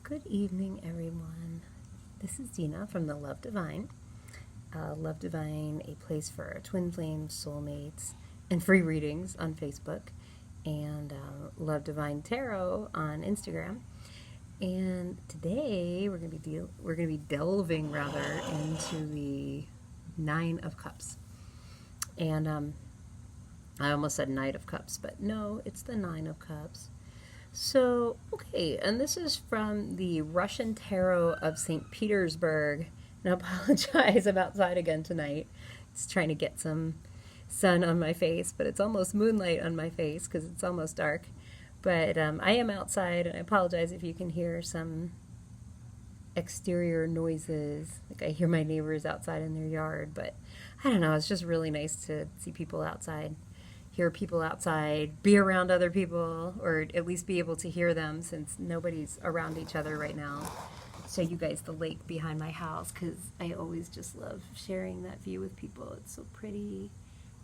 Good evening, everyone. This is Dina from the Love Divine. Love Divine, a place for twin flames, soulmates, and free readings on Facebook, and Love Divine Tarot on Instagram. And today we're going to be delving rather into the Nine of Cups. And I almost said Knight of Cups, but no, it's the Nine of Cups. So, okay, and this is from the Russian Tarot of St. Petersburg. And I apologize, I'm outside again tonight. It's trying to get some sun on my face, but it's almost moonlight on my face because it's almost dark. But I am outside, and I apologize if you can hear some exterior noises. Like I hear my neighbors outside in their yard, but I don't know, it's just really nice to see people outside. Hear people outside, be around other people, or at least be able to hear them since nobody's around each other right now. Show you guys the lake behind my house because I always just love sharing that view with people. It's so pretty,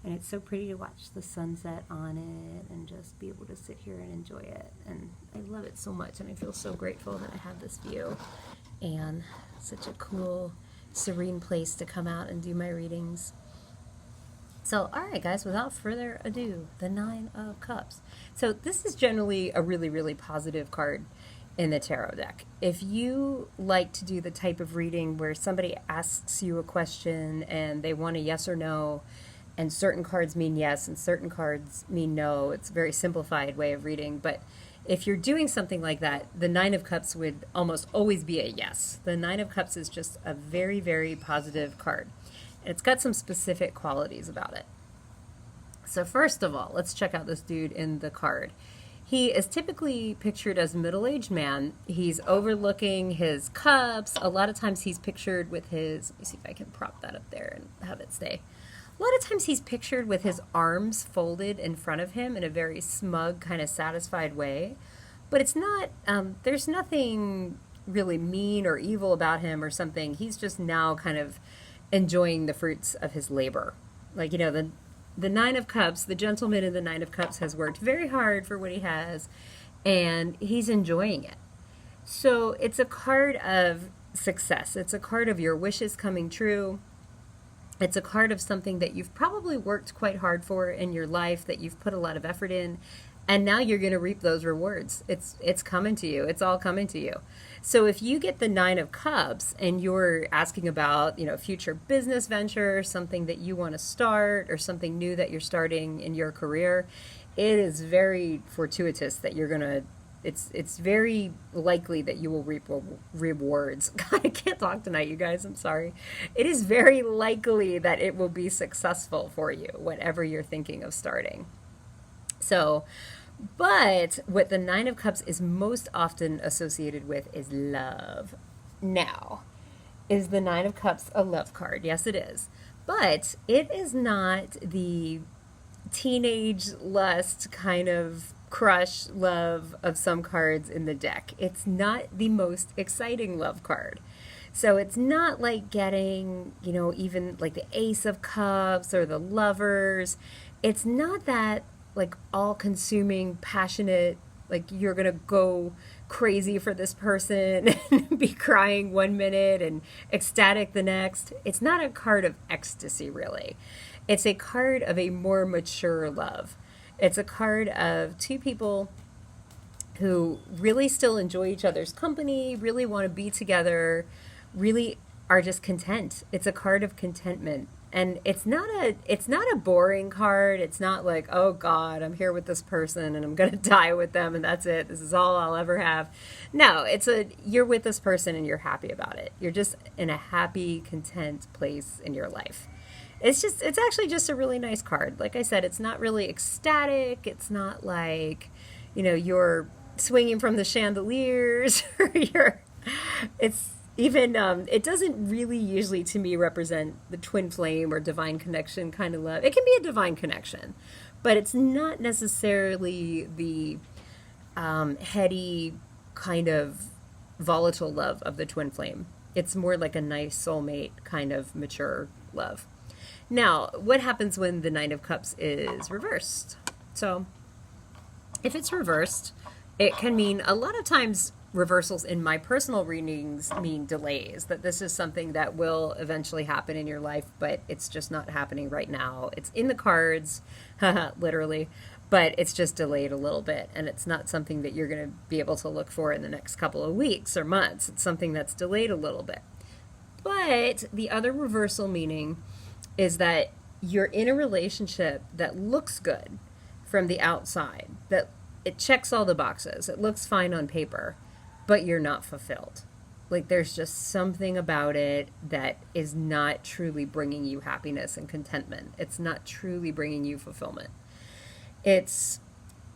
and it's so pretty to watch the sunset on it and just be able to sit here and enjoy it. And I love it so much, and I feel so grateful that I have this view and such a cool, serene place to come out and do my readings. So, all right, guys, without further ado, the Nine of Cups. So this is generally a really, really positive card in the tarot deck. If you like to do the type of reading where somebody asks you a question and they want a yes or no, and certain cards mean yes and certain cards mean no, it's a very simplified way of reading. But if you're doing something like that, the Nine of Cups would almost always be a yes. The Nine of Cups is just a very, very positive card. It's got some specific qualities about it. So first of all, let's check out this dude in the card. He is typically pictured as a middle-aged man. He's overlooking his cups. A lot of times he's pictured with his, let me see if I can prop that up there and have it stay. A lot of times he's pictured with his arms folded in front of him in a very smug, kind of satisfied way. But it's not, there's nothing really mean or evil about him or something. He's just now kind of enjoying the fruits of his labor. Like, you know, the Nine of Cups, the gentleman in the Nine of Cups has worked very hard for what he has, and he's enjoying it. So it's a card of success. It's a card of your wishes coming true. It's a card of something that you've probably worked quite hard for in your life, that you've put a lot of effort in, and now you're going to reap those rewards. It's coming to you. It's all coming to you. So if you get the Nine of Cups and you're asking about, you know, future business venture, something that you want to start or something new that you're starting in your career, it is very fortuitous that you're going to, it's very likely that you will reap rewards. God, I can't talk tonight, you guys. I'm sorry. It is very likely that it will be successful for you, whatever you're thinking of starting. So, but what the Nine of Cups is most often associated with is love. Now, is the Nine of Cups a love card? Yes, it is. But it is not the teenage lust kind of crush love of some cards in the deck. It's not the most exciting love card. So it's not like getting, you know, even like the Ace of Cups or the Lovers. It's not that like all-consuming, passionate, like you're gonna go crazy for this person and be crying one minute and ecstatic the next. It's not a card of ecstasy, really. It's a card of a more mature love. It's a card of two people who really still enjoy each other's company, really want to be together, really are just content. It's a card of contentment. And it's not a boring card. It's not like, oh God, I'm here with this person and I'm going to die with them and that's it. This is all I'll ever have. No, you're with this person and you're happy about it. You're just in a happy, content place in your life. It's actually just a really nice card. Like I said, it's not really ecstatic. It's not like, you know, you're swinging from the chandeliers or it doesn't really usually to me represent the twin flame or divine connection kind of love. It can be a divine connection, but it's not necessarily the heady kind of volatile love of the twin flame. It's more like a nice soulmate kind of mature love. Now, what happens when the Nine of Cups is reversed? So if it's reversed, it can mean a lot of times reversals in my personal readings mean delays, that this is something that will eventually happen in your life, but it's just not happening right now. It's in the cards, literally, but it's just delayed a little bit, and it's not something that you're going to be able to look for in the next couple of weeks or months. It's something that's delayed a little bit. But the other reversal meaning is that you're in a relationship that looks good from the outside, that it checks all the boxes, it looks fine on paper, but you're not fulfilled. Like there's just something about it that is not truly bringing you happiness and contentment. It's not truly bringing you fulfillment. It's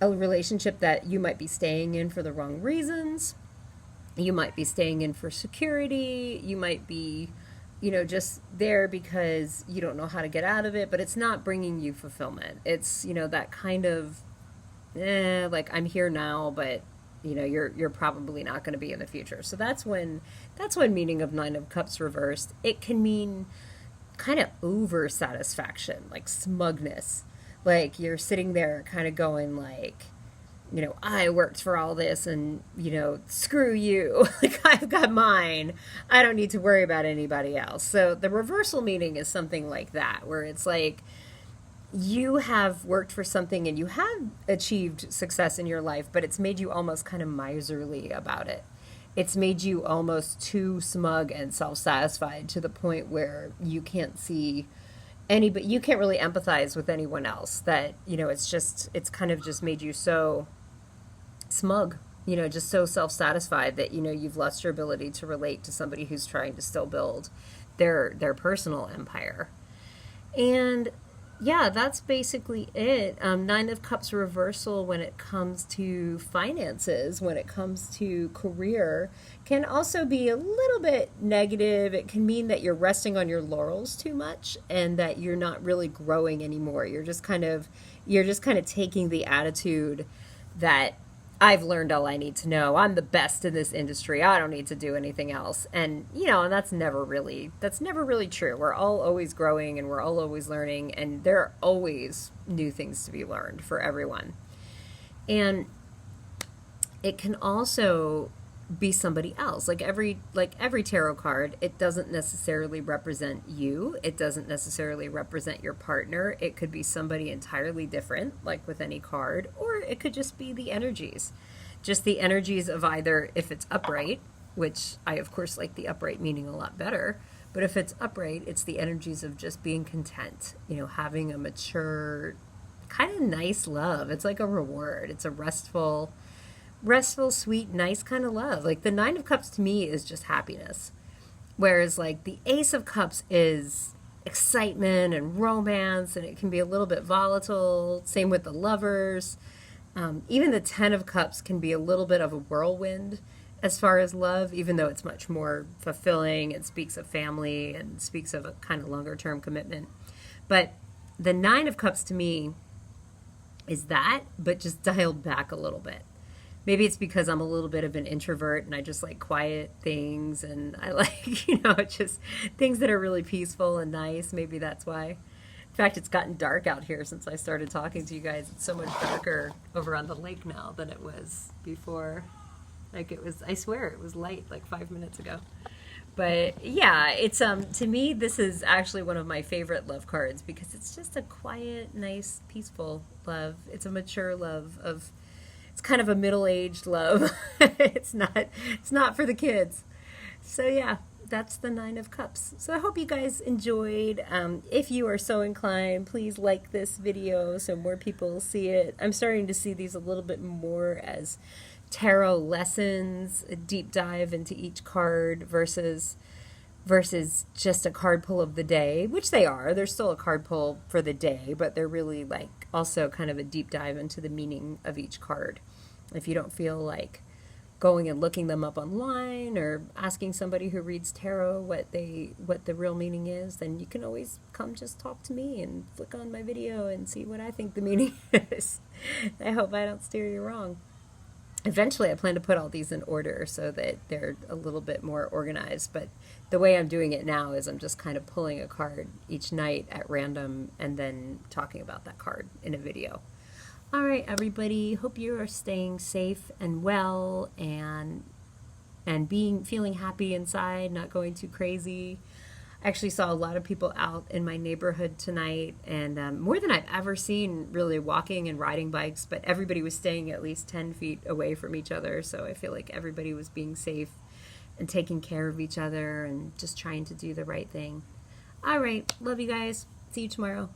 a relationship that you might be staying in for the wrong reasons. You might be staying in for security. You might be, just there because you don't know how to get out of it, but it's not bringing you fulfillment. It's, that kind of, like I'm here now, but you're probably not going to be in the future. So that's when meaning of Nine of Cups reversed. It can mean kind of over satisfaction, like smugness. Like you're sitting there kind of going like, I worked for all this and, screw you. Like I've got mine. I don't need to worry about anybody else. So the reversal meaning is something like that, where it's like you have worked for something and you have achieved success in your life, but it's made you almost kind of miserly about it. It's made you almost too smug and self-satisfied to the point where you can't see anybody, you can't really empathize with anyone else. That, it's kind of just made you so smug, just so self-satisfied that, you've lost your ability to relate to somebody who's trying to still build their personal empire. And yeah, that's basically it. Nine of Cups reversal when it comes to finances, when it comes to career, can also be a little bit negative. It can mean that you're resting on your laurels too much and that you're not really growing anymore. You're just kind of taking the attitude that I've learned all I need to know. I'm the best in this industry. I don't need to do anything else. And, and that's never really true. We're all always growing and we're all always learning, and there are always new things to be learned for everyone. And it can also be somebody else. Like every tarot card, it doesn't necessarily represent you. It doesn't necessarily represent your partner. It could be somebody entirely different, like with any card, or it could just be the energies. Just the energies of either, if it's upright, which I of course like the upright meaning a lot better, but if it's upright, it's the energies of just being content, having a mature, kind of nice love. It's like a reward. It's a restful, sweet, nice kind of love. Like the Nine of Cups to me is just happiness. Whereas like the Ace of Cups is excitement and romance, and it can be a little bit volatile. Same with the Lovers. Even the Ten of Cups can be a little bit of a whirlwind as far as love, even though it's much more fulfilling. It speaks of family and speaks of a kind of longer term commitment. But the Nine of Cups to me is that, but just dialed back a little bit. Maybe it's because I'm a little bit of an introvert and I just like quiet things, and I like, just things that are really peaceful and nice. Maybe that's why. In fact, it's gotten dark out here since I started talking to you guys. It's so much darker over on the lake now than it was before. Like I swear it was light like 5 minutes ago. But yeah, it's to me this is actually one of my favorite love cards because it's just a quiet, nice, peaceful love. It's a mature love of, it's kind of a middle-aged love. It's not for the kids. So yeah, that's the Nine of Cups. So I hope you guys enjoyed. If you are so inclined, please like this video so more people see it. I'm starting to see these a little bit more as tarot lessons, a deep dive into each card versus just a card pull of the day, which they are. They're still a card pull for the day, but they're really like also kind of a deep dive into the meaning of each card. If you don't feel like going and looking them up online or asking somebody who reads tarot what the real meaning is, then you can always come just talk to me and flick on my video and see what I think the meaning is. I hope I don't steer you wrong. Eventually I plan to put all these in order so that they're a little bit more organized, but the way I'm doing it now is I'm just kind of pulling a card each night at random and then talking about that card in a video. All right, everybody, hope you are staying safe and well, and and feeling happy inside, not going too crazy. I actually saw a lot of people out in my neighborhood tonight, and more than I've ever seen really walking and riding bikes, but everybody was staying at least 10 feet away from each other, so I feel like everybody was being safe and taking care of each other and just trying to do the right thing. All right, love you guys. See you tomorrow.